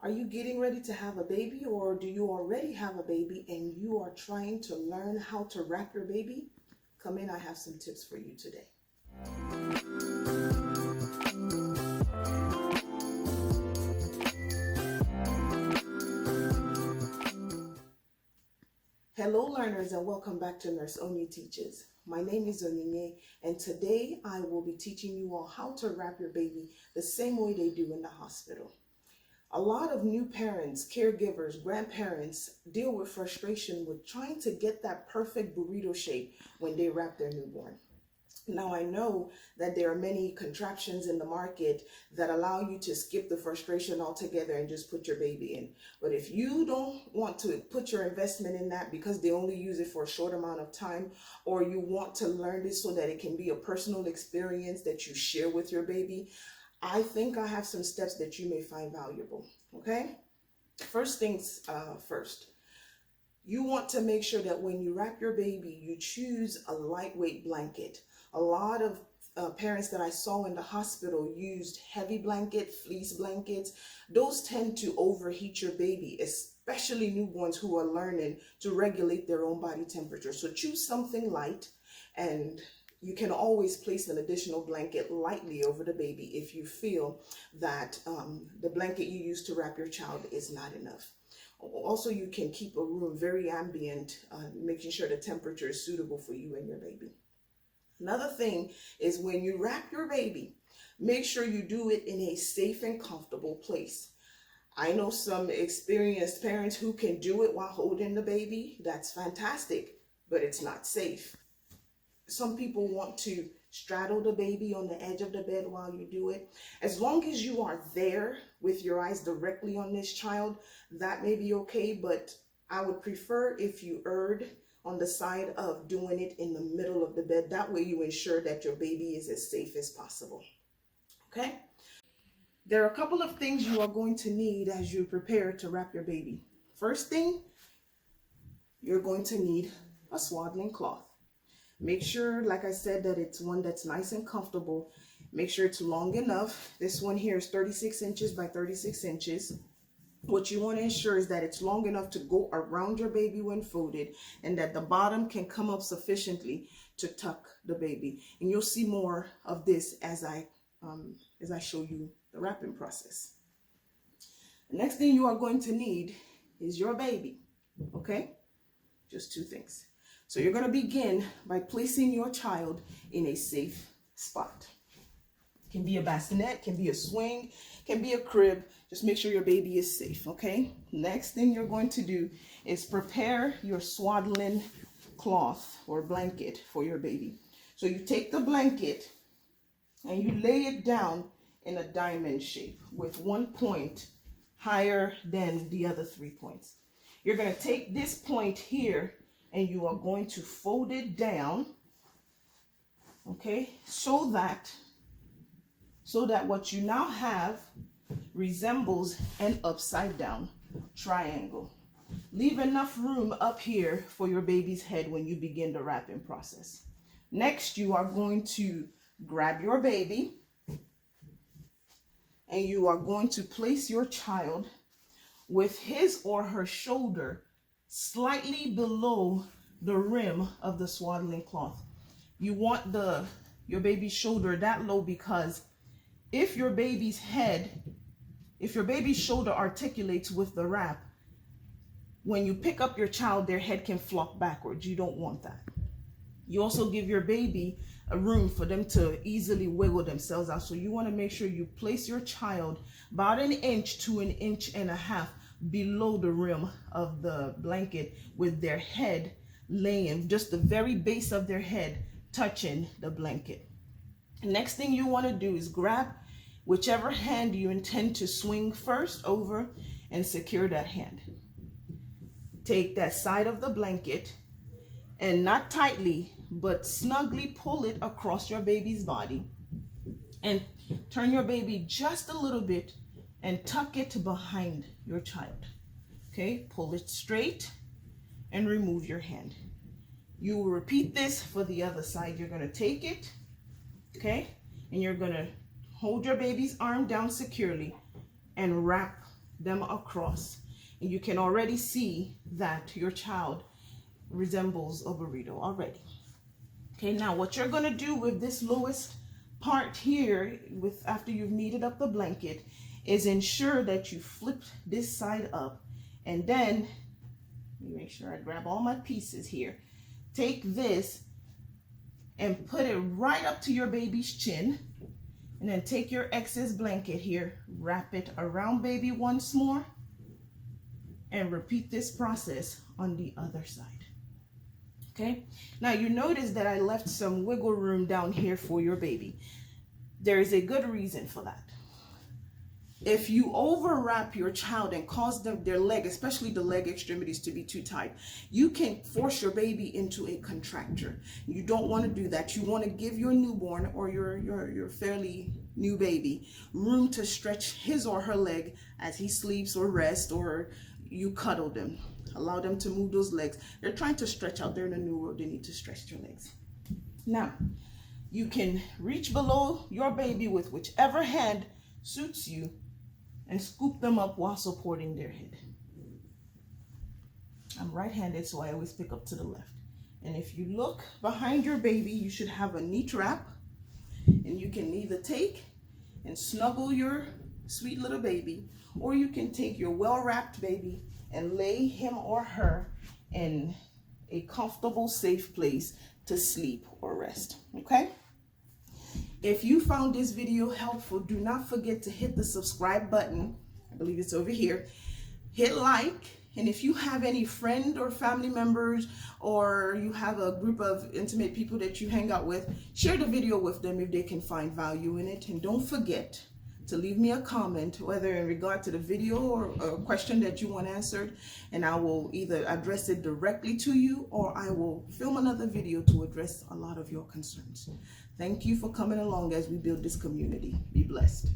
Are you getting ready to have a baby, or do you already have a baby and you are trying to learn how to wrap your baby? Come in, I have some tips for you today. Hello learners, and welcome back to Nurse Onyi Teaches. My name is Onyi, and today I will be teaching you all how to wrap your baby the same way they do in the hospital. A lot of new parents, caregivers, grandparents deal with frustration with trying to get that perfect burrito shape when they wrap their newborn. Now, I know that there are many contraptions in the market that allow you to skip the frustration altogether and just put your baby in. But if you don't want to put your investment in that because they only use it for a short amount of time, or you want to learn this so that it can be a personal experience that you share with your baby, I think I have some steps that you may find valuable, okay? First things first. You want to make sure that when you wrap your baby, you choose a lightweight blanket. A lot of parents that I saw in the hospital used heavy blanket, fleece blankets. Those tend to overheat your baby, especially newborns who are learning to regulate their own body temperature. So choose something light, and you can always place an additional blanket lightly over the baby if you feel that the blanket you use to wrap your child is not enough. Also, you can keep a room very ambient, making sure the temperature is suitable for you and your baby. Another thing is when you wrap your baby, make sure you do it in a safe and comfortable place. I know some experienced parents who can do it while holding the baby. That's fantastic, but it's not safe. Some people want to straddle the baby on the edge of the bed while you do it. As long as you are there with your eyes directly on this child, that may be okay, but I would prefer if you erred on the side of doing it in the middle of the bed. That way you ensure that your baby is as safe as possible, okay? There are a couple of things you are going to need as you prepare to wrap your baby. First thing, you're going to need a swaddling cloth. Make sure, like I said, that it's one that's nice and comfortable. Make sure it's long enough. This one here is 36 inches by 36 inches. What you want to ensure is that it's long enough to go around your baby when folded, and that the bottom can come up sufficiently to tuck the baby. And you'll see more of this as I show you the wrapping process. The next thing you are going to need is your baby, okay? Just two things. So you're going to begin by placing your child in a safe spot. It can be a bassinet, can be a swing, can be a crib. Just make sure your baby is safe, okay? Next thing you're going to do is prepare your swaddling cloth or blanket for your baby. So you take the blanket and you lay it down in a diamond shape with one point higher than the other 3 points. You're going to take this point here and you are going to fold it down, okay, so that what you now have resembles an upside down triangle. Leave enough room up here for your baby's head when you begin the wrapping process. Next, you are going to grab your baby and you are going to place your child with his or her shoulder slightly below the rim of the swaddling cloth. You want your baby's shoulder that low because if your baby's shoulder articulates with the wrap, when you pick up your child, their head can flop backwards. You don't want that. You also give your baby a room for them to easily wiggle themselves out. So you want to make sure you place your child about 1 inch to 1.5 inches below the rim of the blanket, with their head laying, just the very base of their head touching the blanket. Next thing you want to do is grab whichever hand you intend to swing first over and secure that hand. Take that side of the blanket and not tightly, but snugly pull it across your baby's body and turn your baby just a little bit and tuck it behind your child. Okay, pull it straight and remove your hand. You will repeat this for the other side. You're going to take it, okay, and you're going to hold your baby's arm down securely and wrap them across. And you can already see that your child resembles a burrito already. Okay, now what you're gonna do with this lowest part here, after you've kneaded up the blanket, is ensure that you flip this side up, and then let me make sure I grab all my pieces here. Take this and put it right up to your baby's chin, and then take your excess blanket here, wrap it around baby once more, and repeat this process on the other side. Okay, now you notice that I left some wiggle room down here for your baby. There is a good reason for that. If you overwrap your child and cause their leg, especially the leg extremities, to be too tight, you can force your baby into a contracture. You don't want to do that. You want to give your newborn or your fairly new baby room to stretch his or her leg as he sleeps or rests, or you cuddle them. Allow them to move those legs. They're trying to stretch out there in the new world. They need to stretch their legs. Now, you can reach below your baby with whichever hand suits you and scoop them up while supporting their head. I'm right-handed, so I always pick up to the left. And if you look behind your baby, you should have a knee trap, and you can either take and snuggle your sweet little baby, or you can take your well-wrapped baby and lay him or her in a comfortable, safe place to sleep or rest. Okay? If you found this video helpful, do not forget to hit the subscribe button. I believe it's over here. Hit like, and if you have any friend or family members, or you have a group of intimate people that you hang out with, share the video with them if they can find value in it. And don't forget to leave me a comment, whether in regard to the video or a question that you want answered, and I will either address it directly to you, or I will film another video to address a lot of your concerns. Thank you for coming along as we build this community. Be blessed.